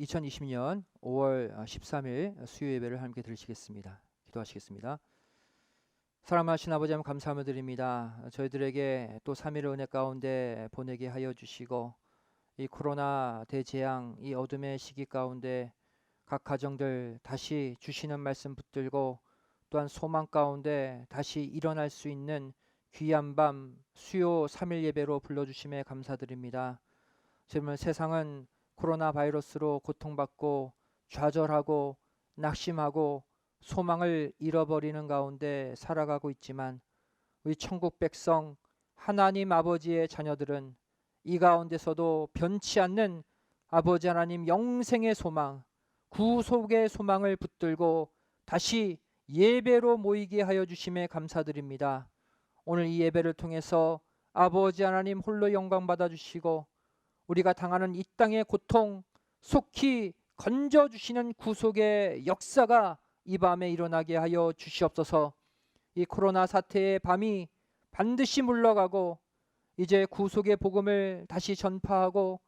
2020년 5월 13일 수요 예배를 함께 들으시겠습니다. 기도하시겠습니다. 사랑하신 아버지 하나님 감사함을 드립니다. 저희들에게 또 3일의 은혜 가운데 보내게 하여 주시고 이 코로나 대재앙 이 어둠의 시기 가운데 각 가정들 다시 주시는 말씀 붙들고 또한 소망 가운데 다시 일어날 수 있는 귀한 밤 수요 3일 예배로 불러주심에 감사드립니다. 정말 세상은 코로나 바이러스로 고통받고 좌절하고 낙심하고 소망을 잃어버리는 가운데 살아가고 있지만 우리 천국 백성 하나님 아버지의 자녀들은 이 가운데서도 변치 않는 아버지 하나님 영생의 소망, 구속의 소망을 붙들고 다시 예배로 모이게 하여 주심에 감사드립니다. 오늘 이 예배를 통해서 아버지 하나님 홀로 영광 받아주시고 우리가 당하는 이 땅의 고통 속히 건져주시는 구속의 역사가 이 밤에 일어나게 하여 주시옵소서. 이 코로나 사태의 밤이 반드시 물러가고 이제 구속의 복음을 다시 전파하고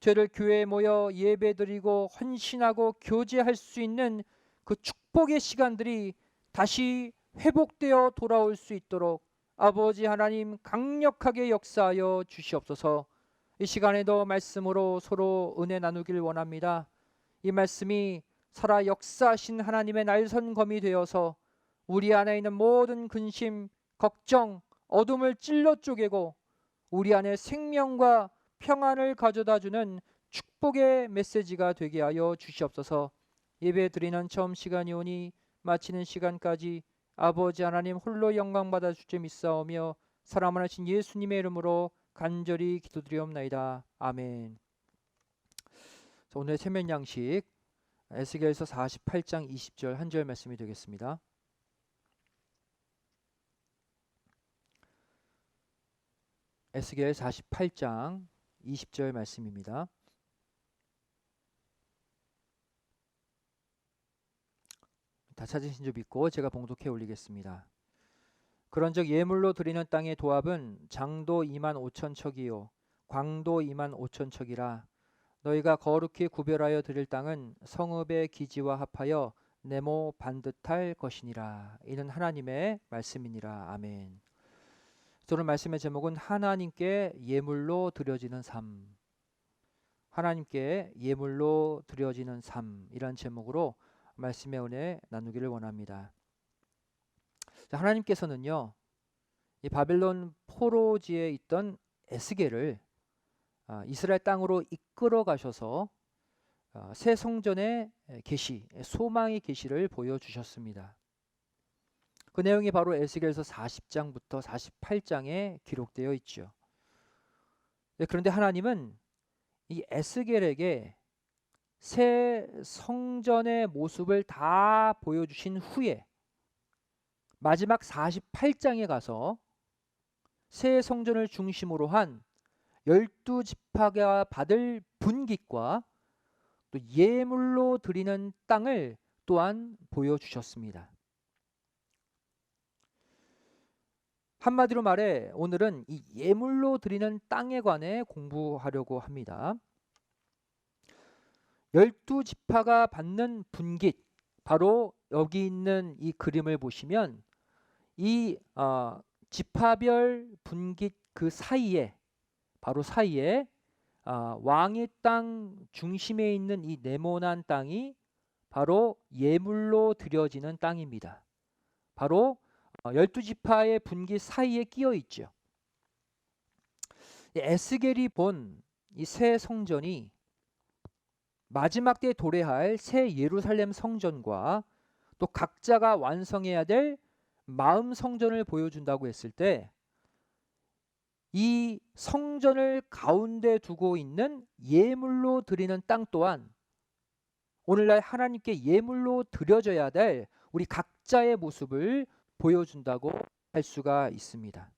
저희를 교회에 모여 예배드리고 헌신하고 교제할 수 있는 그 축복의 시간들이 다시 회복되어 돌아올 수 있도록 아버지 하나님 강력하게 역사하여 주시옵소서. 이 시간에도 말씀으로 서로 은혜 나누길 원합니다. 이 말씀이 살아 역사하신 하나님의 날선검이 되어서 우리 안에 있는 모든 근심, 걱정, 어둠을 찔러 쪼개고 우리 안에 생명과 평안을 가져다주는 축복의 메시지가 되게 하여 주시옵소서. 예배 드리는 처음 시간이 오니 마치는 시간까지 아버지 하나님 홀로 영광 받아 주시 믿사오며 사랑을 하신 예수님의 이름으로 간절히 기도드리옵나이다. 아멘. 오늘의 체면 양식 에스겔서 48장 20절 한 절 말씀이 되겠습니다. 에스겔 48장 20절 말씀입니다. 다 찾으신 줄 믿고 제가 봉독해 올리겠습니다. 그런즉 예물로 드리는 땅의 도합은 장도 2만 5천 척이요 광도 2만 5천 척이라. 너희가 거룩히 구별하여 드릴 땅은 성읍의 기지와 합하여 네모 반듯할 것이니라. 이는 하나님의 말씀이니라. 아멘. 오늘 말씀의 제목은 하나님께 예물로 드려지는 삶, 하나님께 예물로 드려지는 삶이란 제목으로 말씀의 은혜 나누기를 원합니다. 하나님께서는요, 이 바벨론 포로지에 있던 에스겔을 이스라엘 땅으로 이끌어 가셔서 새 성전의 계시, 소망의 계시를 보여주셨습니다. 그 내용이 바로 에스겔서 40장부터 48장에 기록되어 있죠. 그런데 하나님은 이 에스겔에게 새 성전의 모습을 다 보여주신 후에 마지막 48장에 가서 새 성전을 중심으로 한 12지파가 받을 분깃과 또 예물로 드리는 땅을 또한 보여주셨습니다. 한마디로 말해 오늘은 이 예물로 드리는 땅에 관해 공부하려고 합니다. 12지파가 받는 분깃, 바로 여기 있는 이 그림을 보시면 이 지파별 분깃 그 사이에, 바로 사이에 왕의 땅 중심에 있는 이 네모난 땅이 바로 예물로 드려지는 땅입니다. 바로 12지파의 분깃 사이에 끼어 있죠. 에스겔이 본 이 새 성전이 마지막 때에 도래할 새 예루살렘 성전과 또 각자가 완성해야 될 마음 성전을 보여준다고 했을 때 이 성전을 가운데 두고 있는 예물로 드리는 땅 또한 오늘날 하나님께 예물로 드려져야 될 우리 각자의 모습을 보여준다고 할 수가 있습니다.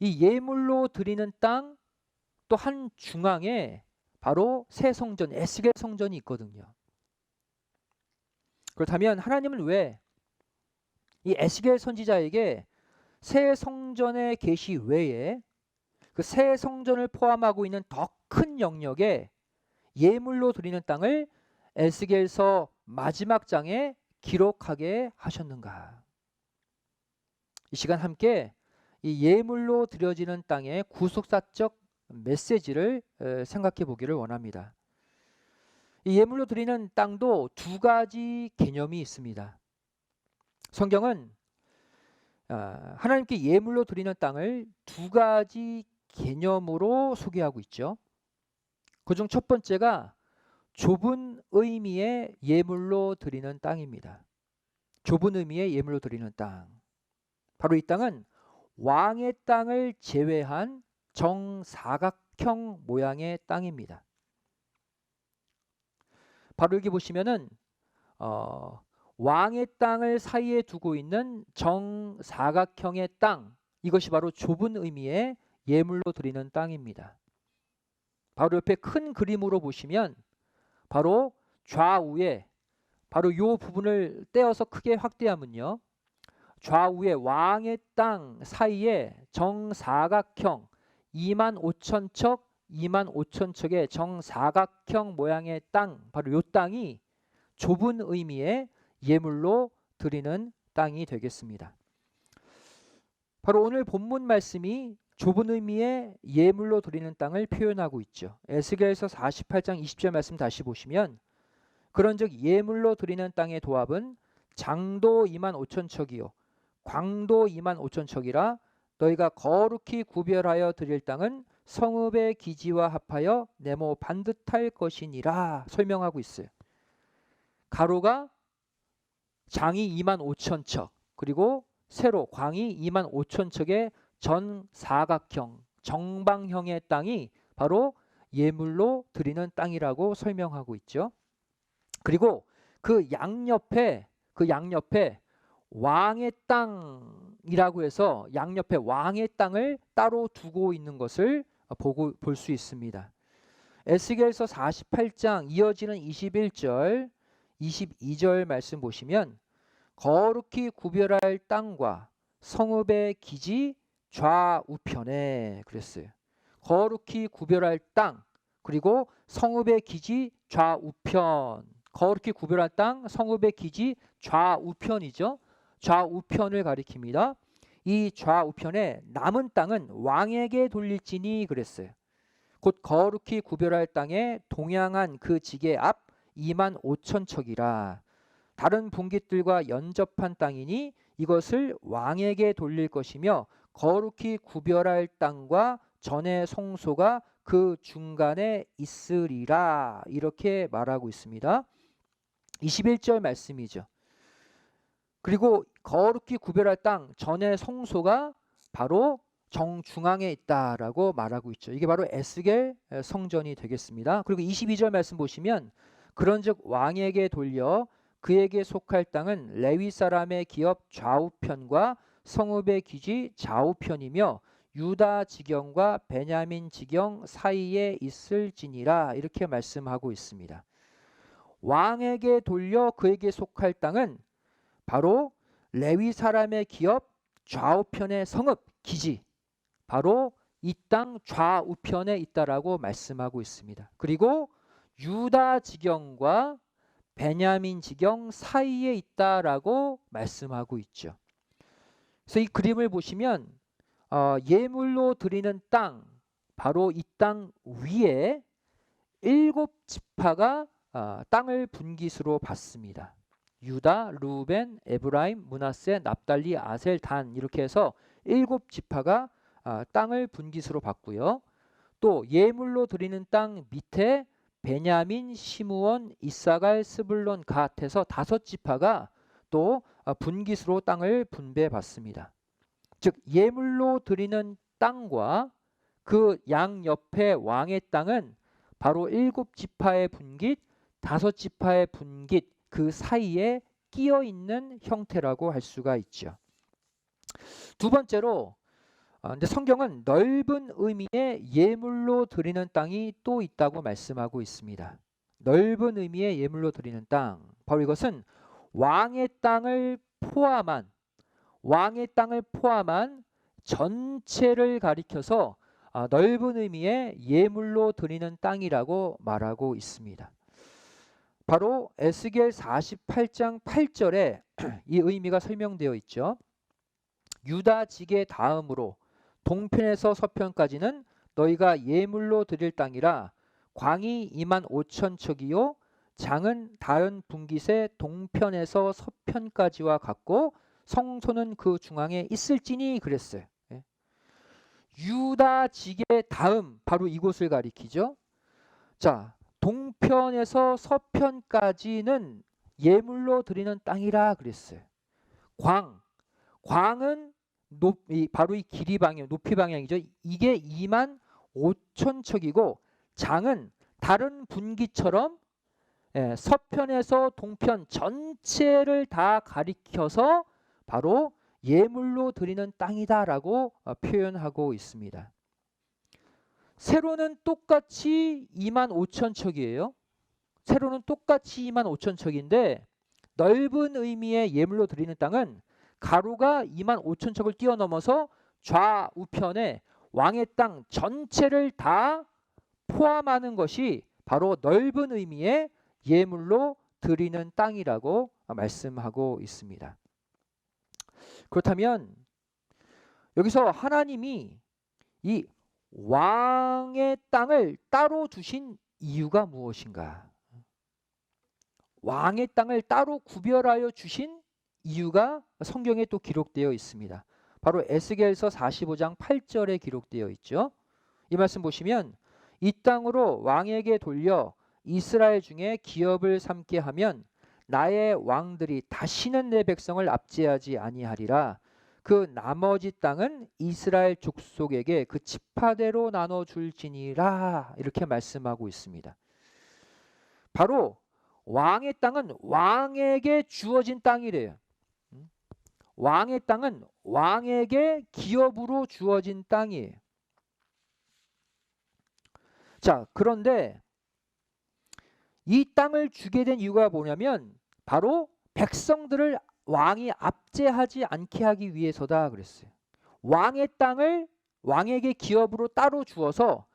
이 예물로 드리는 땅 또 한 중앙에 바로 새 성전, 에스겔 성전이 있거든요. 그렇다면 하나님은 왜 이 에스겔 선지자에게 새 성전의 계시 외에 그 새 성전을 포함하고 있는 더 큰 영역에 예물로 드리는 땅을 에스겔서 마지막 장에 기록하게 하셨는가? 이 시간 함께 이 예물로 드려지는 땅의 구속사적 메시지를 생각해 보기를 원합니다. 이 예물로 드리는 땅도 두 가지 개념이 있습니다. 성경은 하나님께 예물로 드리는 땅을 두 가지 개념으로 소개하고 있죠. 그중 첫 번째가 좁은 의미의 예물로 드리는 땅입니다. 좁은 의미의 예물로 드리는 땅. 바로 이 땅은 왕의 땅을 제외한 정사각형 모양의 땅입니다. 바로 여기 보시면은 왕의 땅을 사이에 두고 있는 정사각형의 땅, 이것이 바로 좁은 의미의 예물로 드리는 땅입니다. 바로 옆에 큰 그림으로 보시면 바로 좌우에 바로 이 부분을 떼어서 크게 확대하면요, 좌우에 왕의 땅 사이에 정사각형 25,000척 25,000척의 정사각형 모양의 땅, 바로 이 땅이 좁은 의미의 예물로 드리는 땅이 되겠습니다. 바로 오늘 본문 말씀이 좁은 의미의 예물로 드리는 땅을 표현하고 있죠. 에스겔서 48장 20절 말씀 다시 보시면, 그런즉 예물로 드리는 땅의 도합은 장도 25,000척이요 광도 25,000척이라 너희가 거룩히 구별하여 드릴 땅은 성읍의 기지와 합하여 네모 반듯할 것이니라 설명하고 있어요. 가로가 장이 25,000척, 그리고 세로 광이 25,000척의 전사각형 정방형의 땅이 바로 예물로 드리는 땅이라고 설명하고 있죠. 그리고 그 양옆에 왕의 땅이라고 해서 양옆에 왕의 땅을 따로 두고 있는 것을 볼 수 있습니다. 에스겔서 48장 이어지는 21절 22절 말씀 보시면, 거룩히 구별할 땅과 성읍의 기지 좌우편에 그랬어요. 거룩히 구별할 땅, 그리고 성읍의 기지 좌우편. 거룩히 구별할 땅, 성읍의 기지 좌우편이죠. 좌우편을 가리킵니다. 이 좌우편에 남은 땅은 왕에게 돌릴지니 그랬어요. 곧 거룩히 구별할 땅에 동양한 그 지게 앞 25,000척이라. 다른 분깃들과 연접한 땅이니 이것을 왕에게 돌릴 것이며 거룩히 구별할 땅과 전의 송소가 그 중간에 있으리라. 이렇게 말하고 있습니다. 21절 말씀이죠. 그리고 거룩히 구별할 땅 전의 송소가 바로 정중앙에 있다라고 말하고 있죠. 이게 바로 에스겔 성전이 되겠습니다. 그리고 22절 말씀 보시면, 그런즉 왕에게 돌려 그에게 속할 땅은 레위 사람의 기업 좌우편과 성읍의 기지 좌우편이며 유다 지경과 베냐민 지경 사이에 있을지니라. 이렇게 말씀하고 있습니다. 왕에게 돌려 그에게 속할 땅은 바로 레위 사람의 기업 좌우편의 성읍 기지, 바로 이 땅 좌우편에 있다라고 말씀하고 있습니다. 그리고 유다 지경과 베냐민 지경 사이에 있다라고 말씀하고 있죠. 그래서 이 그림을 보시면 예물로 드리는 땅, 바로 이 땅 위에 7지파가 땅을 분깃으로 받습니다. 유다, 루벤, 에브라임, 므낫세, 납달리, 아셀, 단, 이렇게 해서 7지파가 땅을 분깃으로 받고요. 또 예물로 드리는 땅 밑에 베냐민, 시므온, 이사갈, 스불론, 갓해서 5지파가 또 분깃으로 땅을 분배받습니다. 즉 예물로 드리는 땅과 그 양옆에 왕의 땅은 바로 7지파의 분깃, 5지파의 분깃 그 사이에 끼어 있는 형태라고 할 수가 있죠. 두 번째로 근데 성경은 넓은 의미의 예물로 드리는 땅이 또 있다고 말씀하고 있습니다. 넓은 의미의 예물로 드리는 땅, 바로 이것은 왕의 땅을 포함한 전체를 가리켜서 넓은 의미의 예물로 드리는 땅이라고 말하고 있습니다. 바로 에스겔 48장 8절에 이 의미가 설명되어 있죠. 유다 지게 다음으로 동편에서 서편까지는 너희가 예물로 드릴 땅이라 광이 25,000척이요 장은 다른 분깃의 동편에서 서편까지와 같고 성소는 그 중앙에 있을지니 그랬어요. 유다 지게 다음 바로 이곳을 가리키죠. 자, 동편에서 서편까지는 예물로 드리는 땅이라 그랬어요. 광은 바로 이 길이 방향, 높이 방향이죠. 이게 25,000척이고 장은 다른 분기처럼 서편에서 동편 전체를 다 가리켜서 바로 예물로 드리는 땅이다라고 표현하고 있습니다. 세로는 똑같이 25,000척이에요. 세로는 똑같이 25,000척인데 넓은 의미의 예물로 드리는 땅은 가로가 25,000척을 뛰어넘어서 좌우편에 왕의 땅 전체를 다 포함하는 것이 바로 넓은 의미의 예물로 드리는 땅이라고 말씀하고 있습니다. 그렇다면 여기서 하나님이 이 왕의 땅을 따로 두신 이유가 무엇인가? 왕의 땅을 따로 구별하여 주신 이유가 성경에 또 기록되어 있습니다. 바로 에스겔서 45장 8절에 기록되어 있죠. 이 말씀 보시면 이 땅으로 왕에게 돌려 이스라엘 중에 기업을 삼게 하면 나의 왕들이 다시는 내 백성을 압제하지 아니하리라. 그 나머지 땅은 이스라엘 족속에게 그 지파대로 나눠줄지니라. 이렇게 말씀하고 있습니다. 바로 왕의 땅은 왕에게 주어진 땅이래요. 왕의 땅은 왕에게 기업으로 주어진 땅이에요. 자, 그런데 이 땅을 주게 된 이유가 뭐냐면 바로 백성들을 왕이 압제하지 않게 하기 위해서다 그랬어요. 왕의 땅을 왕에게 기업으로 따로 주어서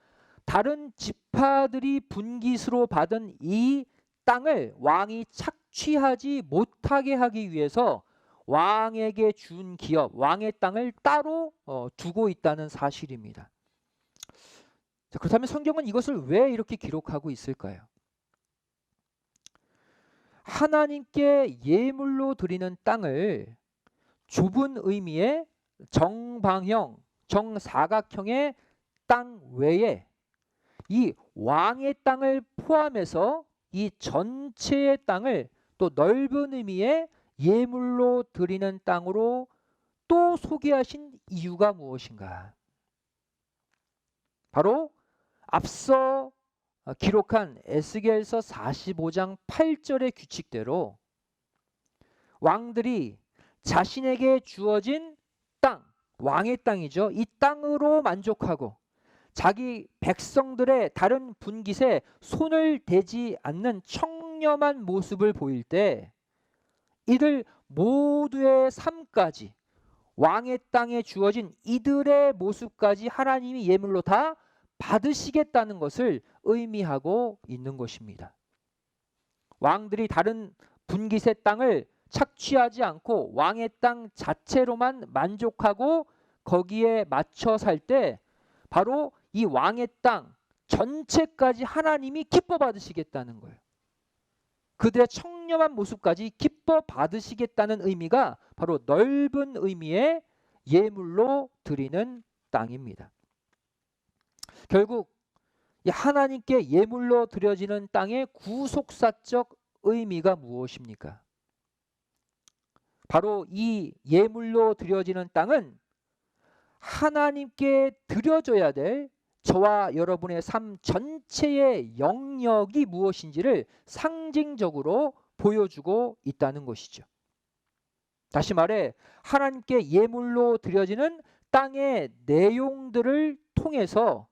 다른 지파들이 분깃으로 받은 이 땅을 왕이 착취하지 못하게 하기 위해서 왕에게 준 기업, 왕의 땅을 따로 두고 있다는 사실입니다. 자, 그렇다면 성경은 이것을 왜 이렇게 기록하고 있을까요? 하나님께 예물로 드리는 땅을 좁은 의미의 정방형, 정사각형의 땅 외에 이 왕의 땅을 포함해서 이 전체의 땅을 또 넓은 의미의 예물로 드리는 땅으로 또 소개하신 이유가 무엇인가? 바로 앞서 기록한 에스겔서 45장 8절의 규칙대로 왕들이 자신에게 주어진 땅, 왕의 땅이죠. 이 땅으로 만족하고 자기 백성들의 다른 분깃에 손을 대지 않는 청렴한 모습을 보일 때 이들 모두의 삶까지 왕의 땅에 주어진 이들의 모습까지 하나님이 예물로 다 받으시겠다는 것을 의미하고 있는 것입니다. 왕들이 다른 분깃의 땅을 착취하지 않고 왕의 땅 자체로만 만족하고 거기에 맞춰 살 때 바로 이 왕의 땅 전체까지 하나님이 기뻐 받으시겠다는 거예요. 그들의 청렴한 모습까지 기뻐 받으시겠다는 의미가 바로 넓은 의미의 예물로 드리는 땅입니다. 결국 하나님께 예물로 드려지는 땅의 구속사적 의미가 무엇입니까? 바로 이 예물로 드려지는 땅은 하나님께 드려져야 될 저와 여러분의 삶 전체의 영역이 무엇인지를 상징적으로 보여주고 있다는 것이죠. 다시 말해 하나님께 예물로 드려지는 땅의 내용들을 통해서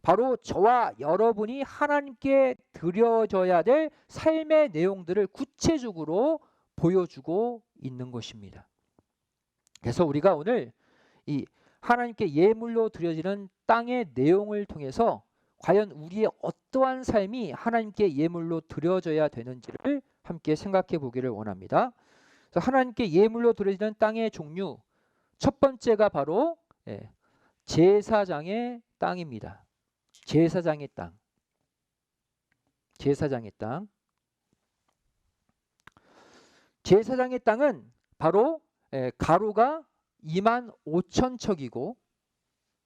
바로 저와 여러분이 하나님께 드려져야 될 삶의 내용들을 구체적으로 보여주고 있는 것입니다. 그래서 우리가 오늘 이 하나님께 예물로 드려지는 땅의 내용을 통해서 과연 우리의 어떠한 삶이 하나님께 예물로 드려져야 되는지를 함께 생각해 보기를 원합니다. 그래서 하나님께 예물로 드려지는 땅의 종류, 첫 번째가 바로 제사장의 땅입니다. 제사장의 땅. 제사장의 땅. 제사장의 땅은 바로 가로가 25,000척이고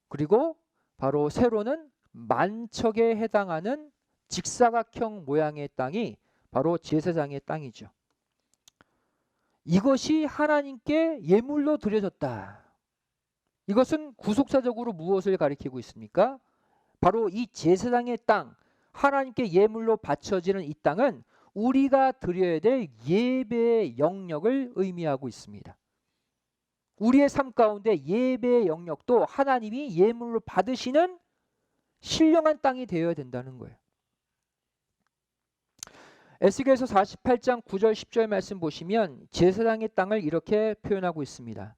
그리고 바로 세로는 10,000척에 해당하는 직사각형 모양의 땅이 바로 제사장의 땅이죠. 이것이 하나님께 예물로 드려졌다. 이것은 구속사적으로 무엇을 가리키고 있습니까? 바로 이 제사장의 땅, 하나님께 예물로 바쳐지는 이 땅은 우리가 드려야 될 예배의 영역을 의미하고 있습니다. 우리의 삶 가운데 예배의 영역도 하나님이 예물로 받으시는 신령한 땅이 되어야 된다는 거예요. 에스겔서 48장 9절 10절 말씀 보시면 제사장의 땅을 이렇게 표현하고 있습니다.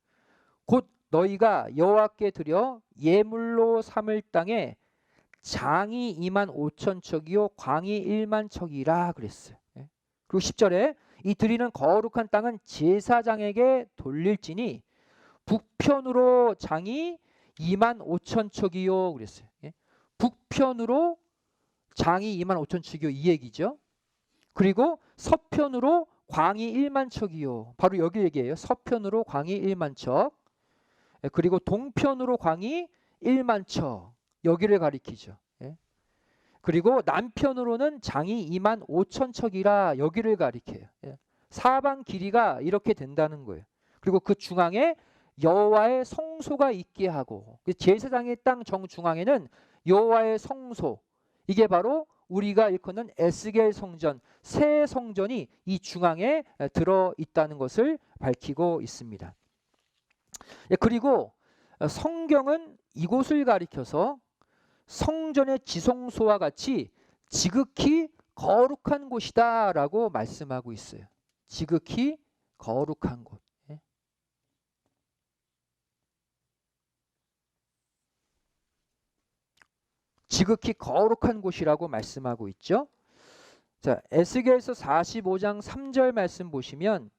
곧 너희가 여호와께 드려 예물로 삼을 땅에 장이 25,000척이요 광이 10,000척이라 그랬어요. 그리고 10절에 이 드리는 거룩한 땅은 제사장에게 돌릴지니 북편으로 장이 25,000척이요 그랬어요. 북편으로 장이 25,000척이요 이 얘기죠. 그리고 서편으로 광이 10,000척이요. 바로 여기 얘기예요. 서편으로 광이 10,000척. 그리고 동편으로 광이 10,000척. 여기를 가리키죠. 그리고 남편으로는 장이 25,000척이라 여기를 가리켜요. 사방 길이가 이렇게 된다는 거예요. 그리고 그 중앙에 여호와의 성소가 있게 하고 제사장의 땅 정중앙에는 여호와의 성소, 이게 바로 우리가 일컫는 에스겔 성전, 새 성전이 이 중앙에 들어 있다는 것을 밝히고 있습니다. 그리고 성경은 이곳을 가리켜서 성전의 지성소와 같이 지극히 거룩한 곳이다 라고 말씀하고 있어요. 지극히 거룩한 곳. 지극히 거룩한 곳이라고 말씀하고 있죠. 자, 에스겔서 45장 3절 말씀 보시면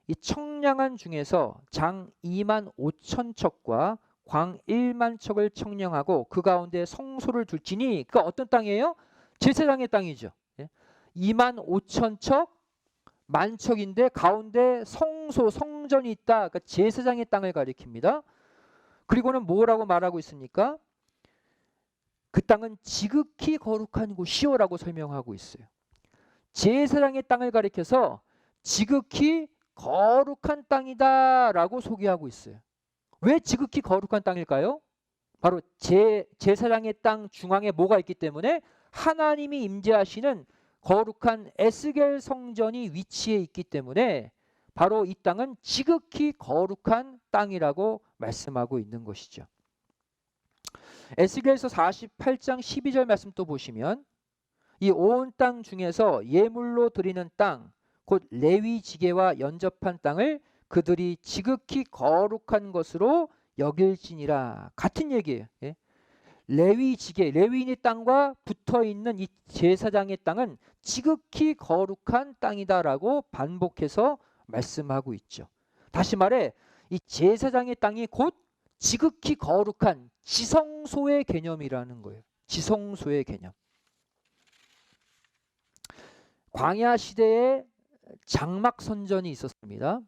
이 청량한 중에서 장 25,000척과 광 10,000척을 청량하고 그 가운데 성소를 둘지니, 그러니까 어떤 땅이에요? 제사장의 땅이죠. 25,000척, 10,000척인데 가운데 성소, 성전이 있다. 그러니까 제사장의 땅을 가리킵니다. 그리고는 뭐라고 말하고 있습니까? 그 땅은 지극히 거룩한 곳이요라고 설명하고 있어요. 제사장의 땅을 가리켜서 지극히 거룩한 땅이다라고 소개하고 있어요. 왜 지극히 거룩한 땅일까요? 바로 제사장의 땅 중앙에 뭐가 있기 때문에 하나님이 임재하시는 거룩한 에스겔 성전이 위치해 있기 때문에 바로 이 땅은 지극히 거룩한 땅이라고 말씀하고 있는 것이죠. 에스겔서 48장 12절 말씀 또 보시면 이 온 땅 중에서 예물로 드리는 땅, 곧 레위 지게와 연접한 땅을 그들이 지극히 거룩한 것으로 여길지니라. 같은 얘기예요. 레위 지게, 레위인의 땅과 붙어 있는 이 제사장의 땅은 지극히 거룩한 땅이다라고 반복해서 말씀하고 있죠. 다시 말해 이 제사장의 땅이 곧 지극히 거룩한 지성소의 개념이라는 거예요. 지성소의 개념. 광야 시대에 장막 선전이 있었습니다.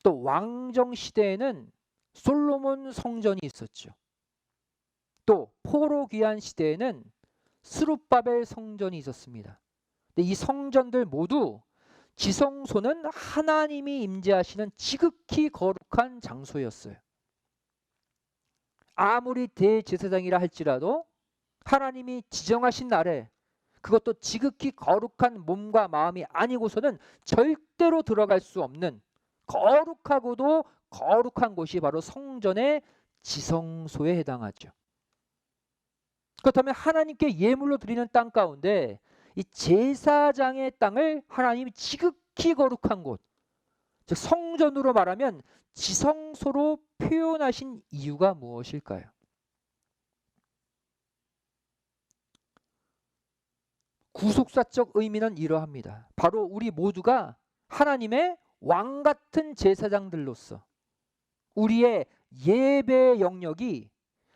또 왕정 시대에는 솔로몬 성전이 있었죠. 또 포로 귀환 시대에는 스룹바벨 성전이 있었습니다. 근데 이 성전들 모두 지성소는 하나님이 임재하시는 지극히 거룩한 장소였어요. 아무리 대제사장이라 할지라도 하나님이 지정하신 날에 그것도 지극히 거룩한 몸과 마음이 아니고서는 절대로 들어갈 수 없는 거룩하고도 거룩한 곳이 바로 성전의 지성소에 해당하죠. 그렇다면 하나님께 예물로 드리는 땅 가운데 이 제사장의 땅을 하나님이 지극히 거룩한 곳, 즉 성전으로 말하면 지성소로 표현하신 이유가 무엇일까요? 구속사적 의미는 이러합니다. 바로 우리 모두가 하나님의 왕 같은 제사장들로서 우리의 예배 영역이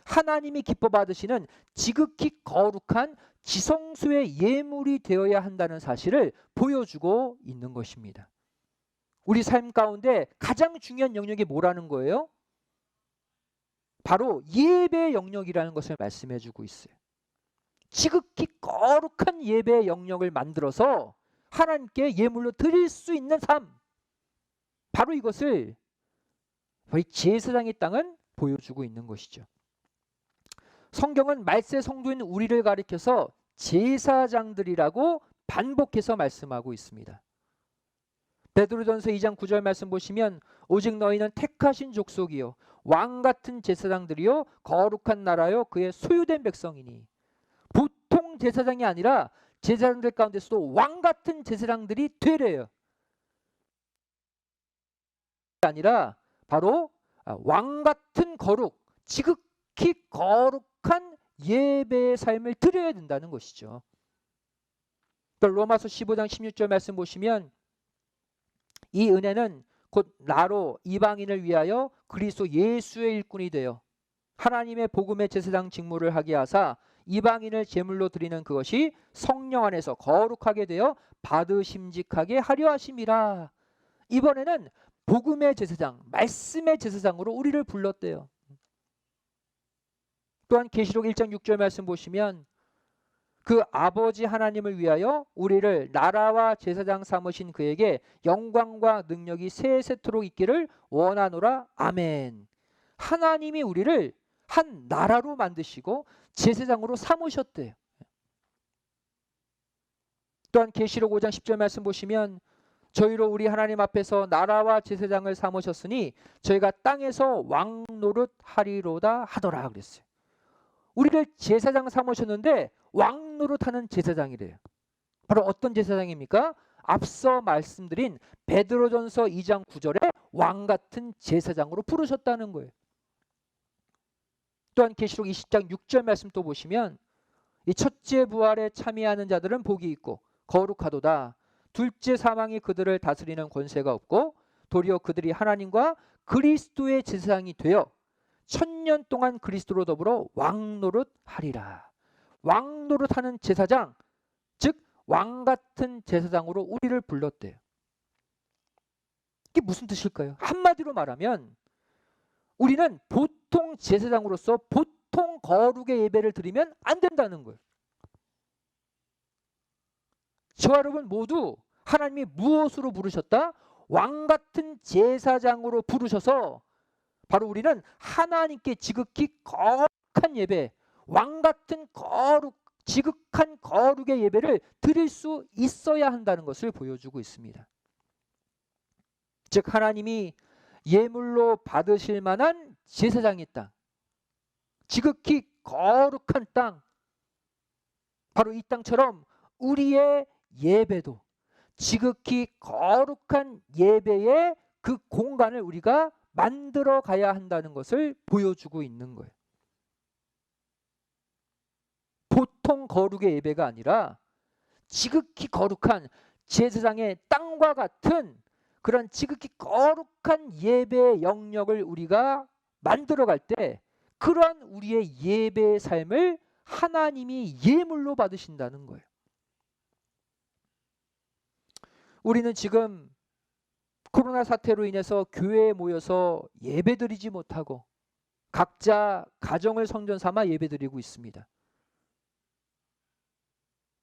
하나님이 기뻐 받으시는 지극히 거룩한 지성소의 예물이 되어야 한다는 사실을 보여주고 있는 것입니다. 우리 삶 가운데 가장 중요한 영역이 뭐라는 거예요? 바로 예배 영역이라는 것을 말씀해 주고 있어요. 지극히 거룩한 예배 영역을 만들어서 하나님께 예물로 드릴 수 있는 삶, 바로 이것을 저희 제사장의 땅은 보여주고 있는 것이죠. 성경은 말세 성도인 우리를 가리켜서 제사장들이라고 반복해서 말씀하고 있습니다. 베드로전서 2장 9절 말씀 보시면 오직 너희는 택하신 족속이요 왕 같은 제사장들이요 거룩한 나라요 그의 소유된 백성이니. 보통 제사장이 아니라 제사장들 가운데서도 왕 같은 제사장들이 되래요. 아니라 바로 왕 같은 거룩, 지극히 거룩한 예배의 삶을 드려야 된다는 것이죠. 로마서 15장 16절 말씀 보시면 이 은혜는 곧 나로 이방인을 위하여 그리스도 예수의 일꾼이 되어 하나님의 복음의 제사장 직무를 하게 하사 이방인을 제물로 드리는 그것이 성령 안에서 거룩하게 되어 받으심직하게 하려 하심이라. 이번에는 복음의 제사장, 말씀의 제사장으로 우리를 불렀대요. 또한 계시록 1장 6절 말씀 보시면 그 아버지 하나님을 위하여 우리를 나라와 제사장 삼으신 그에게 영광과 능력이 세세토록 있기를 원하노라. 아멘. 하나님이 우리를 한 나라로 만드시고 제사장으로 삼으셨대요. 또한 계시록 5장 10절 말씀 보시면 저희로 우리 하나님 앞에서 나라와 제사장을 삼으셨으니 저희가 땅에서 왕 노릇 하리로다 하더라 그랬어요. 우리를 제사장 삼으셨는데 왕 노릇하는 제사장이래요. 바로 어떤 제사장입니까? 앞서 말씀드린 베드로전서 2장 9절에 왕 같은 제사장으로 부르셨다는 거예요. 또한 계시록 20장 6절 말씀 또 보시면 이 첫째 부활에 참여하는 자들은 복이 있고 거룩하도다. 둘째 사망이 그들을 다스리는 권세가 없고 도리어 그들이 하나님과 그리스도의 제사장이 되어 1000년 동안 그리스도로 더불어 왕노릇 하리라. 왕노릇하는 제사장, 즉 왕 같은 제사장으로 우리를 불렀대요. 이게 무슨 뜻일까요? 한마디로 말하면 우리는 보통 제사장으로서 보통 거룩의 예배를 드리면 안 된다는 거예요. 저와 여러분 모두 하나님이 무엇으로 부르셨다? 왕 같은 제사장으로 부르셔서 바로 우리는 하나님께 지극히 거룩한 예배, 왕 같은 지극한 거룩의 예배를 드릴 수 있어야 한다는 것을 보여주고 있습니다. 즉 하나님이 예물로 받으실 만한 제사장의 땅, 지극히 거룩한 땅, 바로 이 땅처럼 우리의 예배도 지극히 거룩한 예배의 그 공간을 우리가 만들어 가야 한다는 것을 보여주고 있는 거예요. 보통 거룩의 예배가 아니라 지극히 거룩한 제사장의 땅과 같은 그런 지극히 거룩한 예배의 영역을 우리가 만들어갈 때 그러한 우리의 예배의 삶을 하나님이 예물로 받으신다는 거예요. 우리는 지금 코로나 사태로 인해서 교회에 모여서 예배드리지 못하고 각자 가정을 성전 삼아 예배드리고 있습니다.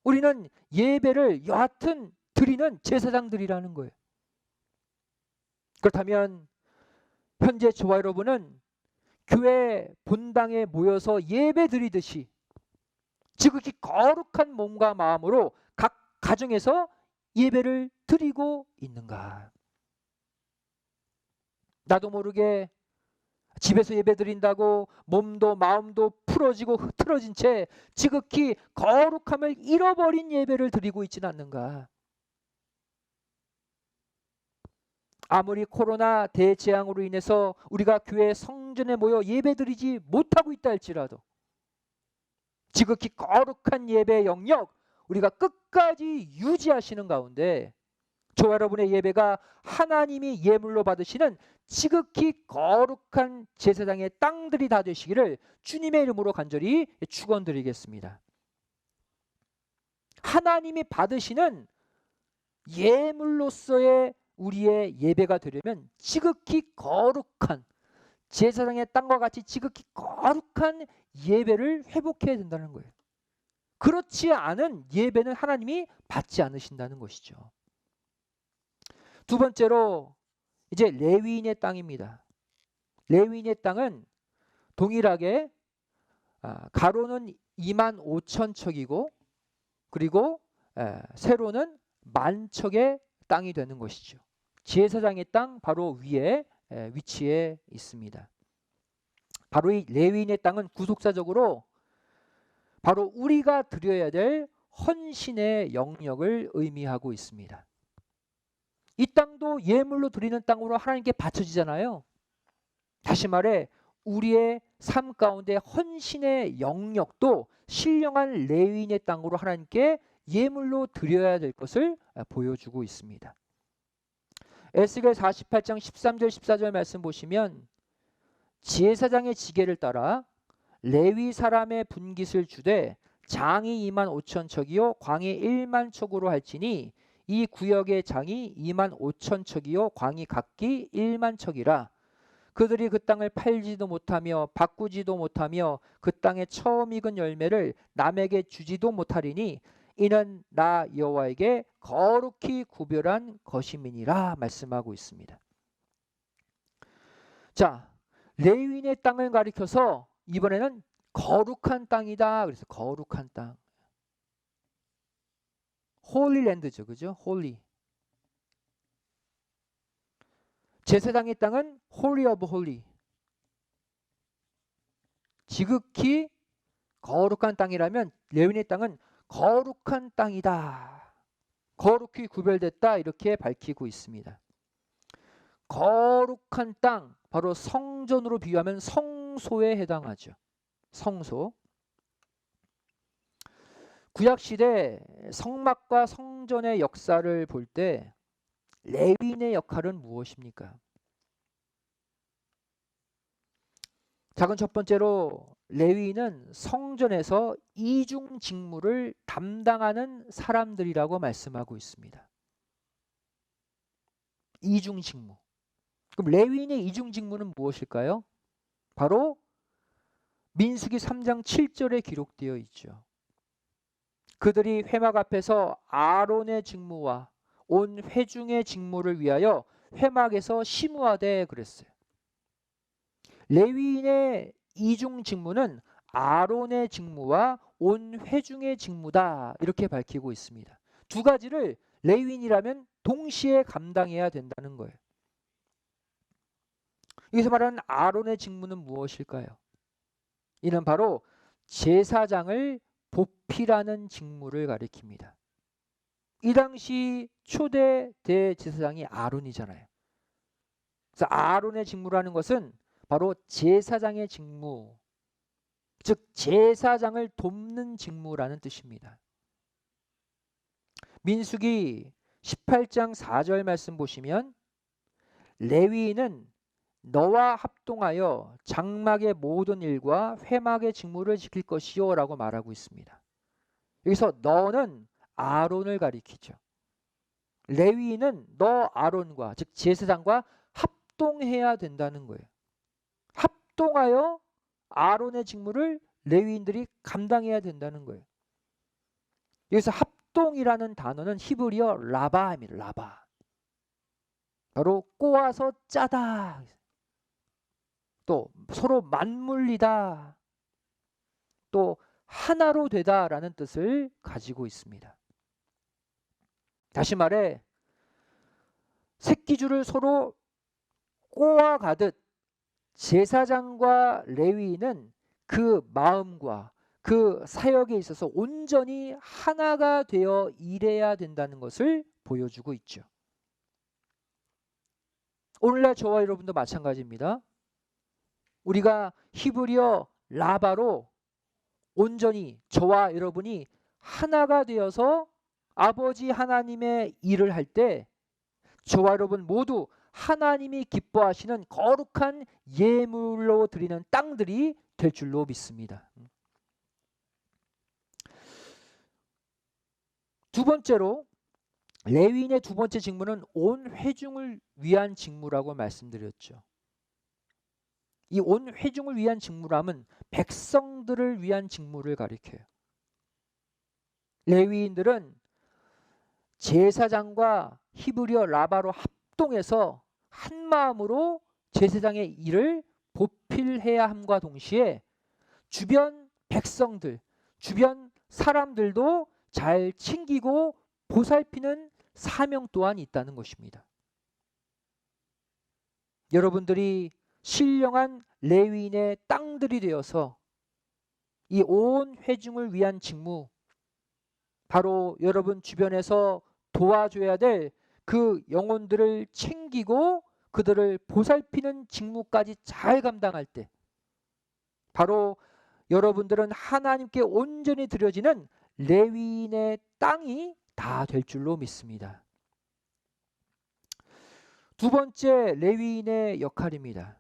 우리는 예배를 여하튼 드리는 제사장들이라는 거예요. 그렇다면 현재 저와 여러분은 교회 본당에 모여서 예배 드리듯이 지극히 거룩한 몸과 마음으로 각 가정에서 예배를 드리고 있는가? 나도 모르게 집에서 예배 드린다고 몸도 마음도 풀어지고 흐트러진 채 지극히 거룩함을 잃어버린 예배를 드리고 있지는 않는가? 아무리 코로나 대재앙으로 인해서 우리가 교회 성전에 모여 예배드리지 못하고 있다 할지라도 지극히 거룩한 예배 영역 우리가 끝까지 유지하시는 가운데 저와 여러분의 예배가 하나님이 예물로 받으시는 지극히 거룩한 제사장의 땅들이 다 되시기를 주님의 이름으로 간절히 축원드리겠습니다. 하나님이 받으시는 예물로서의 우리의 예배가 되려면 지극히 거룩한 제사장의 땅과 같이 지극히 거룩한 예배를 회복해야 된다는 거예요. 그렇지 않은 예배는 하나님이 받지 않으신다는 것이죠. 두 번째로 이제 레위인의 땅입니다. 레위인의 땅은 동일하게 가로는 25,000척이고 그리고 세로는 10,000척의 땅이 되는 것이죠. 제사장의 땅 바로 위에 위치해 있습니다. 바로 이 레위인의 땅은 구속사적으로 바로 우리가 드려야 될 헌신의 영역을 의미하고 있습니다. 이 땅도 예물로 드리는 땅으로 하나님께 바쳐지잖아요. 다시 말해 우리의 삶 가운데 헌신의 영역도 신령한 레위인의 땅으로 하나님께 예물로 드려야 될 것을 보여주고 있습니다. 에스겔 48장 13절 14절 말씀 보시면 제사장의 지계를 따라 레위 사람의 분깃을 주되 장이 25,000척이요 광이 10,000척으로 할지니 이 구역의 장이 25,000척이요 광이 각기 10,000척이라. 그들이 그 땅을 팔지도 못하며 바꾸지도 못하며 그 땅에 처음 익은 열매를 남에게 주지도 못하리니 이는 나 여호와에게 거룩히 구별한 것임이니라 말씀하고 있습니다. 자, 레위인의 땅을 가리켜서 이번에는 거룩한 땅이다. 그래서 거룩한 땅. 홀리랜드죠. 그죠? 홀리. 제사장의 땅은 홀리 오브 홀리. 지극히 거룩한 땅이라면 레위인의 땅은 거룩한 땅이다. 거룩히 구별됐다. 이렇게 밝히고 있습니다. 거룩한 땅, 바로 성전으로 비유하면 성소에 해당하죠. 성소. 구약시대 성막과 성전의 역사를 볼 때 레위인의 역할은 무엇입니까? 작은 첫 번째로 레위인은 성전에서 이중 직무를 담당하는 사람들이라고 말씀하고 있습니다. 이중 직무. 그럼 레위인의 이중 직무는 무엇일까요? 바로 민수기 3장 7절에 기록되어 있죠. 그들이 회막 앞에서 아론의 직무와 온 회중의 직무를 위하여 회막에서 심우하되 그랬어요. 레위인의 이중 직무는 아론의 직무와 온 회중의 직무다. 이렇게 밝히고 있습니다. 두 가지를 레위인이라면 동시에 감당해야 된다는 거예요. 여기서 말하는 아론의 직무는 무엇일까요? 이는 바로 제사장을 보필하는 직무를 가리킵니다. 이 당시 초대 대제사장이 아론이잖아요. 그래서 아론의 직무라는 것은 바로 제사장의 직무, 즉 제사장을 돕는 직무라는 뜻입니다. 민수기 18장 4절 말씀 보시면 레위인은 너와 합동하여 장막의 모든 일과 회막의 직무를 지킬 것이요 라고 말하고 있습니다. 여기서 너는 아론을 가리키죠. 레위인은 너 아론과 즉 제사장과 합동해야 된다는 거예요. 합동하여 아론의 직무를 레위인들이 감당해야 된다는 거예요. 여기서 합동이라는 단어는 히브리어 라바입니다. 라바. 바로 꼬아서 짜다. 또 서로 맞물리다. 또 하나로 되다라는 뜻을 가지고 있습니다. 다시 말해 새끼줄을 서로 꼬아가듯 제사장과 레위인은 그 마음과 그 사역에 있어서 온전히 하나가 되어 일해야 된다는 것을 보여주고 있죠. 오늘날 저와 여러분도 마찬가지입니다. 우리가 히브리어 라바로 온전히 저와 여러분이 하나가 되어서 아버지 하나님의 일을 할 때 저와 여러분 모두 하나님이 기뻐하시는 거룩한 예물로 드리는 땅들이 될 줄로 믿습니다. 두 번째로 레위인의 두 번째 직무는 온 회중을 위한 직무라고 말씀드렸죠. 이 온 회중을 위한 직무라면 백성들을 위한 직무를 가리켜요. 레위인들은 제사장과 히브리어 라바로 합동해서 한 마음으로 제사장의 일을 보필해야 함과 동시에 주변 백성들, 주변 사람들도 잘 챙기고 보살피는 사명 또한 있다는 것입니다. 여러분들이 신령한 레위인의 땅들이 되어서 이 온 회중을 위한 직무, 바로 여러분 주변에서 도와줘야 될 그 영혼들을 챙기고 그들을 보살피는 직무까지 잘 감당할 때 바로 여러분들은 하나님께 온전히 드려지는 레위인의 땅이 다 될 줄로 믿습니다. 두 번째 레위인의 역할입니다.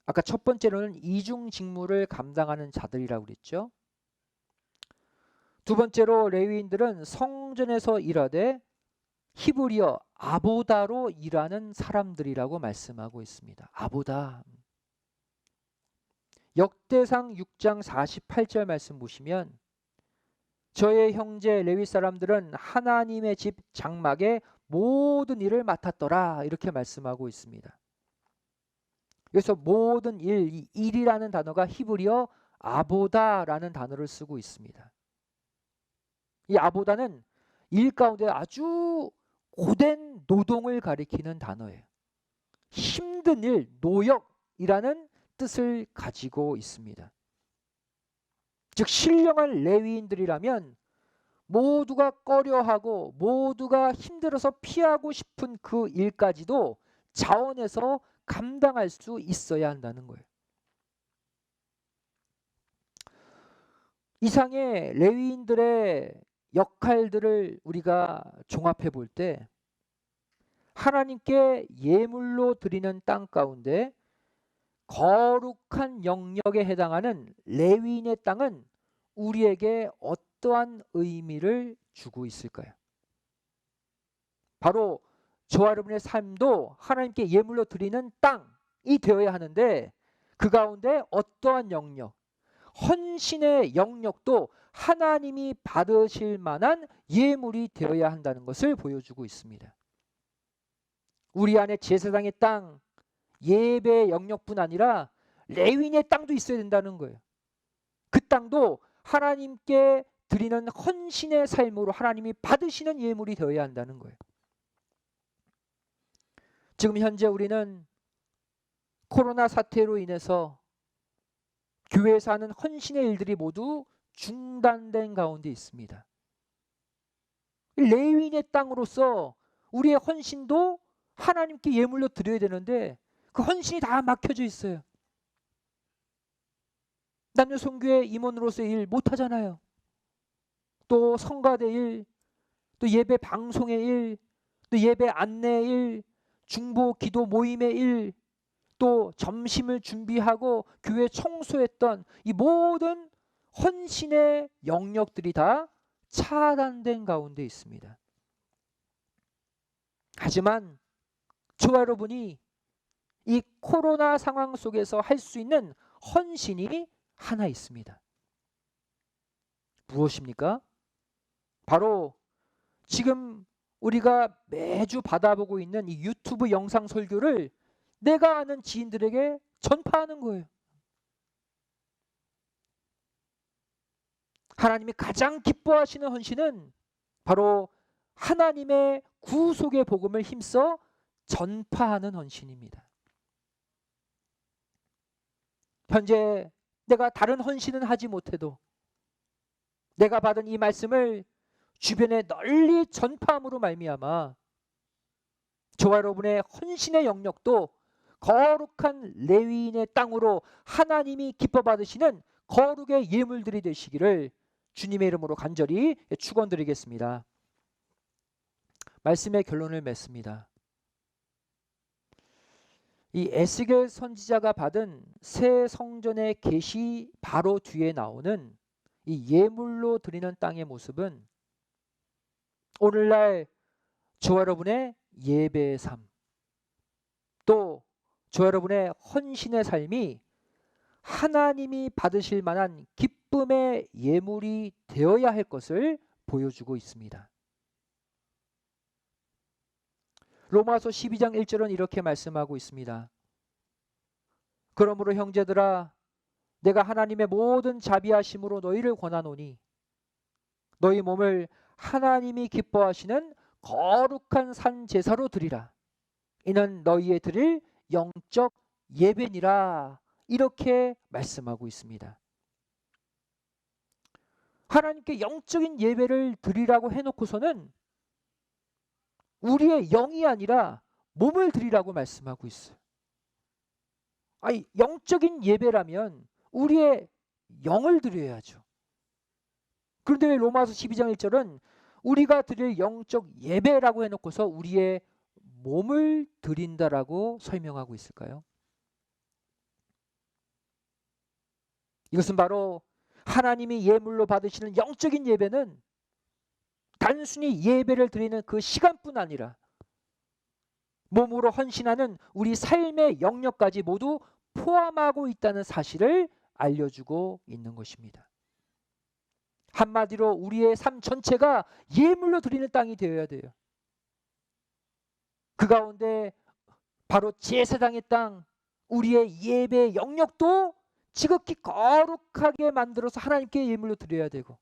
아까 첫 번째로는 이중 직무를 감당하는 자들이라고 그랬죠. 두 번째로 레위인들은 성전에서 일하되 히브리어 아보다로 일하는 사람들이라고 말씀하고 있습니다. 아보다. 역대상 6장 48절 말씀 보시면 저의 형제 레위 사람들은 하나님의 집 장막의 모든 일을 맡았더라 이렇게 말씀하고 있습니다. 그래서 모든 일, 이 일이라는 단어가 히브리어 아보다라는 단어를 쓰고 있습니다. 이 아보다는 일 가운데 아주 고된 노동을 가리키는 단어예요. 힘든 일, 노역이라는 뜻을 가지고 있습니다. 즉 신령한 레위인들이라면 모두가 꺼려하고 모두가 힘들어서 피하고 싶은 그 일까지도 자원해서 감당할 수 있어야 한다는 거예요. 이상의 레위인들의 역할들을 우리가 종합해 볼 때 하나님께 예물로 드리는 땅 가운데 거룩한 영역에 해당하는 레위인의 땅은 우리에게 어떠한 의미를 주고 있을까요? 바로 저와 여러분의 삶도 하나님께 예물로 드리는 땅이 되어야 하는데 그 가운데 어떠한 영역, 헌신의 영역도 하나님이 받으실 만한 예물이 되어야 한다는 것을 보여주고 있습니다. 우리 안에 제사장의 땅, 예배의 영역뿐 아니라 레위인의 땅도 있어야 된다는 거예요. 그 땅도 하나님께 드리는 헌신의 삶으로 하나님이 받으시는 예물이 되어야 한다는 거예요. 지금 현재 우리는 코로나 사태로 인해서 교회에서 하는 헌신의 일들이 모두 중단된 가운데 있습니다. 레위인의 땅으로서 우리의 헌신도 하나님께 예물로 드려야 되는데 그 헌신이 다 막혀져 있어요. 남녀 선교회 임원으로서의 일 못하잖아요. 또 성가대 일, 또 예배 방송의 일, 또 예배 안내 일, 중보 기도 모임의 일, 또 점심을 준비하고 교회 청소했던 이 모든 헌신의 영역들이 다 차단된 가운데 있습니다. 하지만 저와 여러분이 이 코로나 상황 속에서 할 수 있는 헌신이 하나 있습니다. 무엇입니까? 바로 지금 우리가 매주 받아보고 있는 이 유튜브 영상 설교를 내가 아는 지인들에게 전파하는 거예요. 하나님이 가장 기뻐하시는 헌신은 바로 하나님의 구속의 복음을 힘써 전파하는 헌신입니다. 현재 내가 다른 헌신은 하지 못해도 내가 받은 이 말씀을 주변에 널리 전파함으로 말미암아 저와 여러분의 헌신의 영역도 거룩한 레위인의 땅으로 하나님이 기뻐 받으시는 거룩의 예물들이 되시기를 주님의 이름으로 간절히 축원드리겠습니다. 말씀의 결론을 맺습니다. 이 에스겔 선지자가 받은 새 성전의 계시 바로 뒤에 나오는 이 예물로 드리는 땅의 모습은 오늘날 저와 여러분의 예배의 삶, 또 저와 여러분의 헌신의 삶이 하나님이 받으실 만한 기쁨의 예물이 되어야 할 것을 보여주고 있습니다. 로마서 12장 1절은 이렇게 말씀하고 있습니다. 그러므로 형제들아 내가 하나님의 모든 자비하심으로 너희를 권하노니 너희 몸을 하나님이 기뻐하시는 거룩한 산 제사로 드리라. 이는 너희의 드릴 영적 예배니라. 이렇게 말씀하고 있습니다. 하나님께 영적인 예배를 드리라고 해놓고서는 우리의 영이 아니라 몸을 드리라고 말씀하고 있어요. 아니, 영적인 예배라면 우리의 영을 드려야죠. 그런데 왜 로마서 12장 1절은 우리가 드릴 영적 예배라고 해놓고서 우리의 몸을 드린다라고 설명하고 있을까요? 이것은 바로 하나님이 예물로 받으시는 영적인 예배는 단순히 예배를 드리는 그 시간뿐 아니라 몸으로 헌신하는 우리 삶의 영역까지 모두 포함하고 있다는 사실을 알려주고 있는 것입니다. 한마디로 우리의 삶 전체가 예물로 드리는 땅이 되어야 돼요. 그 가운데 바로 제사장의 땅, 우리의 예배 영역도 지극히 거룩하게 만들어서 하나님께 예물로 드려야 되고,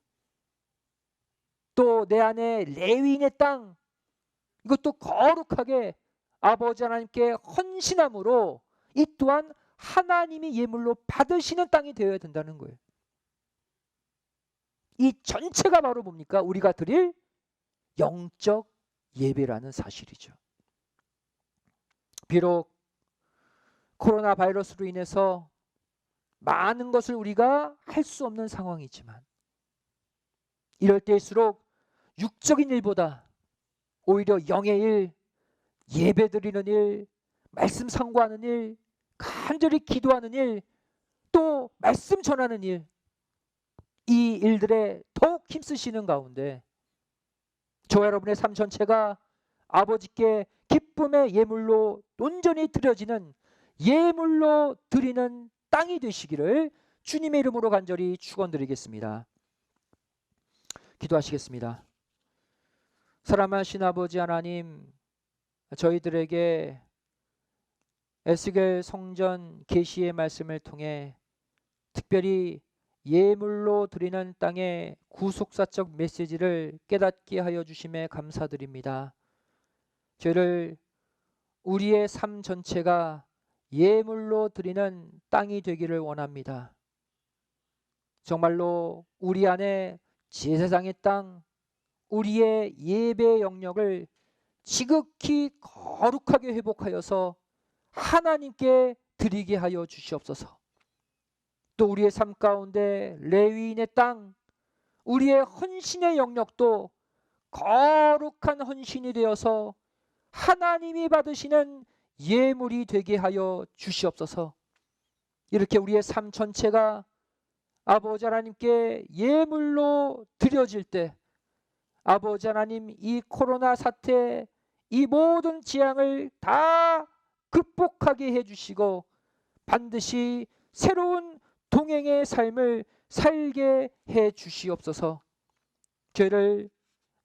또 내 안에 레위인의 땅, 이것도 거룩하게 아버지 하나님께 헌신함으로 이 또한 하나님이 예물로 받으시는 땅이 되어야 된다는 거예요. 이 전체가 바로 뭡니까? 우리가 드릴 영적 예배라는 사실이죠. 비록 코로나 바이러스로 인해서 많은 것을 우리가 할 수 없는 상황이지만 이럴 때일수록 육적인 일보다 오히려 영의 일, 예배드리는 일, 말씀 상고하는 일, 간절히 기도하는 일, 또 말씀 전하는 일, 이 일들에 더욱 힘쓰시는 가운데 저와 여러분의 삶 전체가 아버지께 기쁨의 예물로 온전히 드려지는 예물로 드리는 땅이 되시기를 주님의 이름으로 간절히 축원드리겠습니다. 기도하시겠습니다. 사랑하신 아버지 하나님, 저희들에게 에스겔 성전 계시의 말씀을 통해 특별히 예물로 드리는 땅의 구속사적 메시지를 깨닫게 하여 주심에 감사드립니다. 저희를 우리의 삶 전체가 예물로 드리는 땅이 되기를 원합니다. 정말로 우리 안에 제사장의 땅, 우리의 예배 영역을 지극히 거룩하게 회복하여서 하나님께 드리게 하여 주시옵소서. 또 우리의 삶 가운데 레위인의 땅, 우리의 헌신의 영역도 거룩한 헌신이 되어서 하나님이 받으시는 예물이 되게 하여 주시옵소서. 이렇게 우리의 삶 전체가 아버지 하나님께 예물로 드려질 때 아버지 하나님, 이 코로나 사태, 이 모든 재앙을 다 극복하게 해주시고 반드시 새로운 동행의 삶을 살게 해 주시옵소서. 저희를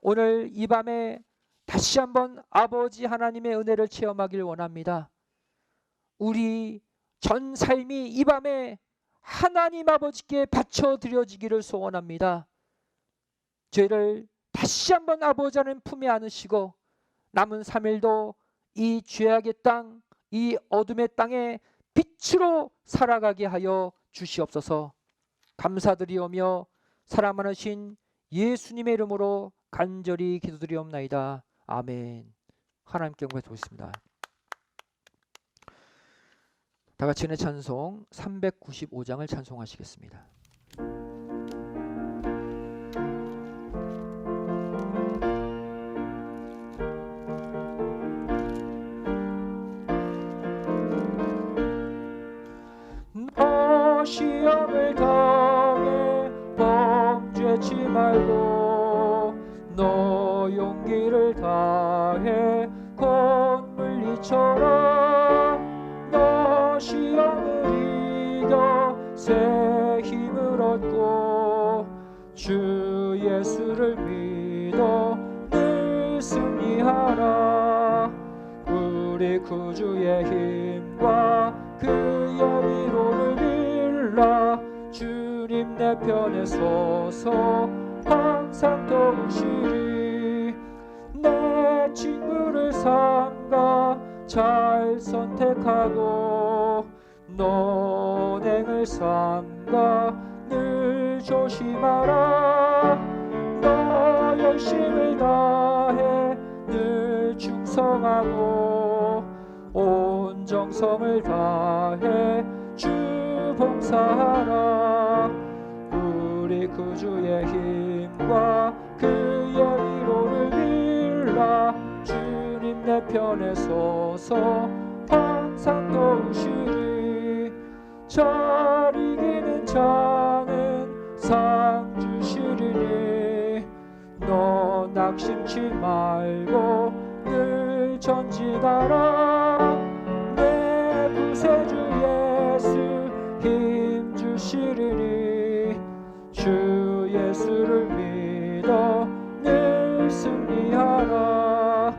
오늘 이 밤에 다시 한번 아버지 하나님의 은혜를 체험하길 원합니다. 우리 전 삶이 이 밤에 하나님 아버지께 바쳐 드려지기를 소원합니다. 저희를 다시 한번 아버지 하나님 품에 안으시고 남은 3일도 이 죄악의 땅, 이 어둠의 땅에 빛으로 살아가게 하여 주시옵소서. 감사드리오며 사랑 많으신 예수님의 이름으로 간절히 기도드리옵나이다. 아멘. 하나님께 영광 돌리겠습니다. 다 같이 은혜 찬송 395장을 찬송하시겠습니다. 너 시험을 당해 범죄치 말고 너 용기를 다해 곧 물리쳐라. 너 시험을 이겨 새 힘을 얻고 주 예수를 믿어 늘 승리하라. 우리 구주의 힘과 그의 위로를 빌라. 주님 내 편에 서서 항상 도우시리. 내 친구를 삼가 잘 선택하고 논행을 삼가 늘 조심하라. 너 열심을 다해 늘 충성하고 온 정성을 다해 주 봉사하라. 우리 구주의 힘과 그의 위로를 빌라. 주님 내 편에 서서 항상 도우시리. 잘 이기는 자는 상 주시리니 너 낙심치 말고 늘 전진하라. 내 구세주 예수 힘 주시리니 주 예수를 믿어 늘 승리하라.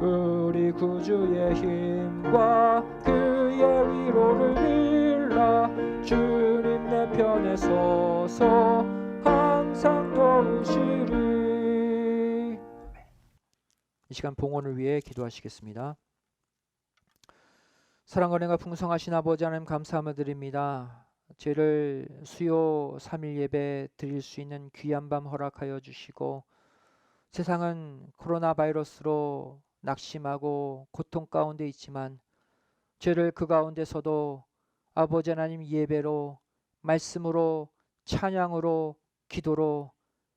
우리 구주의 힘과 그의 위로를 빌라. 주님 내 편에 서서 항상 도우시리. 이 시간 봉헌을 위해 기도하시겠습니다. 사랑과 은혜가 풍성하신 아버지 하나님 감사함을 드립니다. 죄를 수요 3일 예배 드릴 수 있는 귀한 밤 허락하여 주시고 세상은 코로나 바이러스로 낙심하고 고통 가운데 있지만 죄를 그 가운데서도 아버지 하나님 예배로 말씀으로 찬양으로 기도로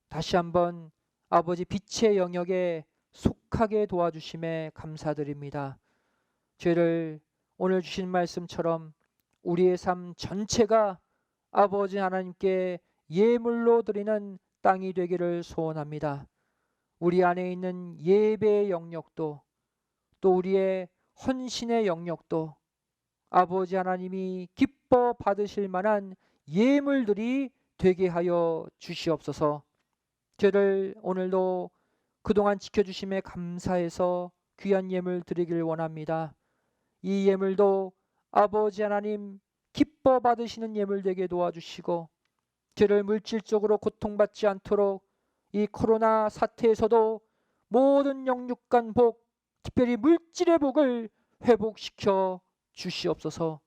다시 한번 아버지 빛의 영역에 속하게 도와주심에 감사드립니다. 죄를 오늘 주신 말씀처럼 우리의 삶 전체가 아버지 하나님께 예물로 드리는 땅이 되기를 소원합니다. 우리 안에 있는 예배의 영역도 또 우리의 헌신의 영역도 아버지 하나님이 기뻐 받으실 만한 예물들이 되게 하여 주시옵소서. 죄를 오늘도 그동안 지켜주심에 감사해서 귀한 예물 드리길 원합니다. 이 예물도 아버지 하나님 기뻐 받으시는 예물 되게 도와주시고 죄를 물질적으로 고통받지 않도록 이 코로나 사태에서도 모든 영육간 복, 특별히 물질의 복을 회복시켜 주시옵소서.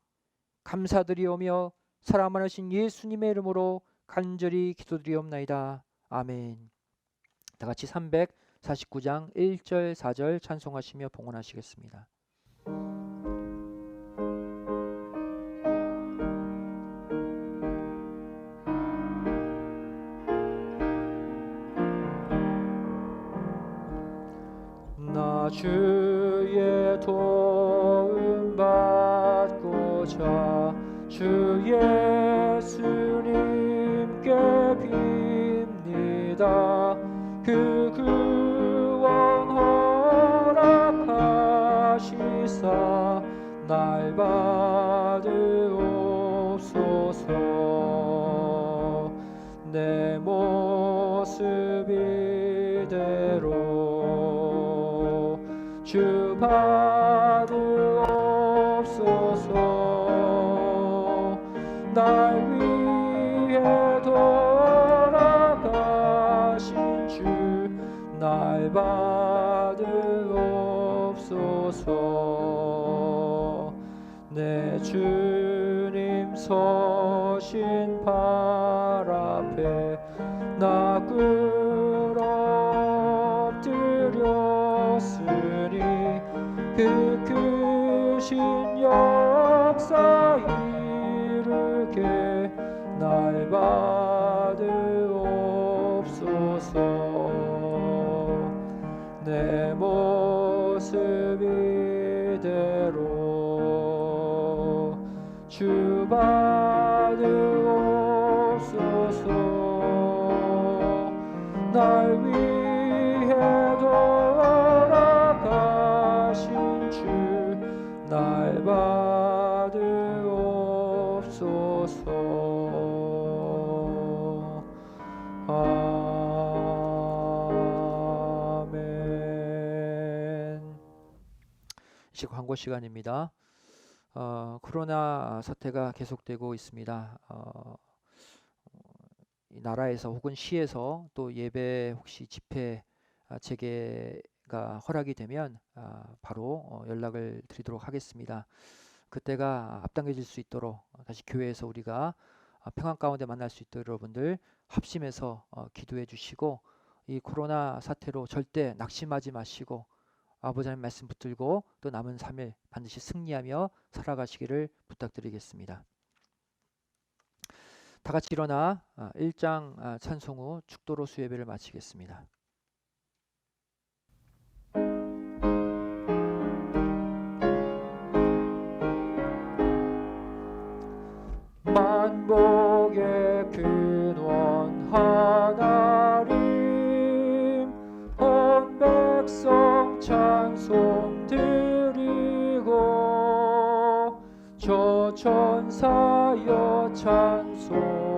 감사드리오며 사랑 많으신 예수님의 이름으로 간절히 기도드리옵나이다. 아멘. 다 같이 349장 1절 4절 찬송하시며 봉헌하시겠습니다. 나 주의 도움 받고자 주 예수님께 빕니다. 그 구원 허락하시사 날 받으옵소서. 내 모습 이대로 주 받으옵소서. 날 위해 돌아가신 주 날 받으옵소서. 내 주님 서신 발 앞에 나 꿇어엎드렸으니 그 크신 역사 이대로 주 받으옵소서. 날 위해 돌아가신 주 날 받으옵소서. 아멘. 이제 광고 시간입니다. 코로나 사태가 계속되고 있습니다. 이 나라에서 혹은 시에서 또 예배 혹시 집회 재개가 허락이 되면 바로 연락을 드리도록 하겠습니다. 그때가 앞당겨질 수 있도록 다시 교회에서 우리가 평안 가운데 만날 수 있도록 여러분들 합심해서 기도해 주시고, 이 코로나 사태로 절대 낙심하지 마시고 아버지 하나님 말씀 붙들고 또 남은 3일 반드시 승리하며 살아가시기를 부탁드리겠습니다. 다 같이 일어나 1장 찬송 후 축도로 수예배를 마치겠습니다. 만복의 근원 하나님, 온 백성 찬송 드리고 저 천사여 찬송하세.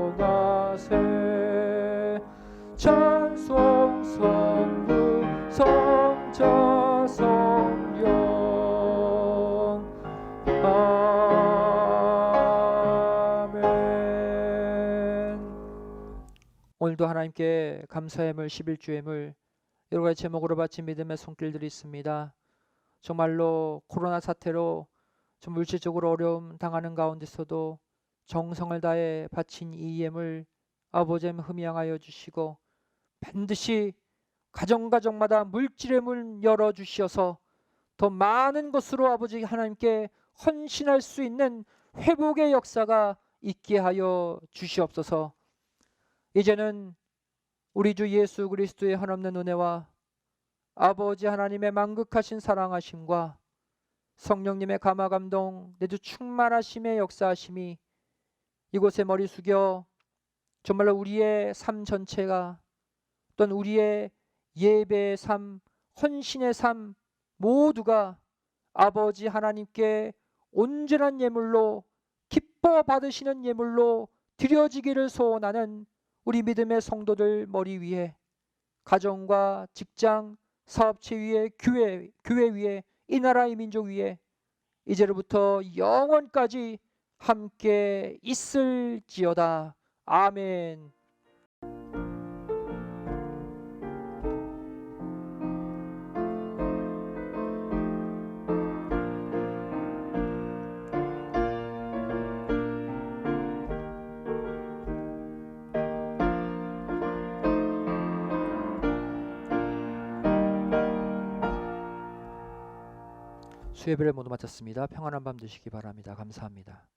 찬송 성부 성자 성령 오늘도 하나님께 감사의 물 11주의 물 여러 가지 제목으로 바친 믿음의 손길들이 있습니다. 정말로 코로나 사태로 좀 물질적으로 어려움 당하는 가운데서도 정성을 다해 바친 이 예물 아버지 하나님 흠양하여 주시고 반드시 가정마다 물질의 문 열어주셔서 더 많은 것으로 아버지 하나님께 헌신할 수 있는 회복의 역사가 있게 하여 주시옵소서. 이제는 우리 주 예수 그리스도의 한없는 은혜와 아버지 하나님의 만극하신 사랑하심과 성령님의 감화감동 내주 충만하심의 역사하심이 이곳에 머리 숙여 정말로 우리의 삶 전체가 또는 우리의 예배의 삶, 헌신의 삶 모두가 아버지 하나님께 온전한 예물로 기뻐 받으시는 예물로 드려지기를 소원하는 우리 믿음의 성도들 머리 위에, 가정과 직장, 사업체 위에, 교회 위에, 이 나라의 민족 위에 이제로부터 영원까지 함께 있을지어다. 아멘. 수예배를 모두 마쳤습니다. 평안한 밤 되시기 바랍니다. 감사합니다.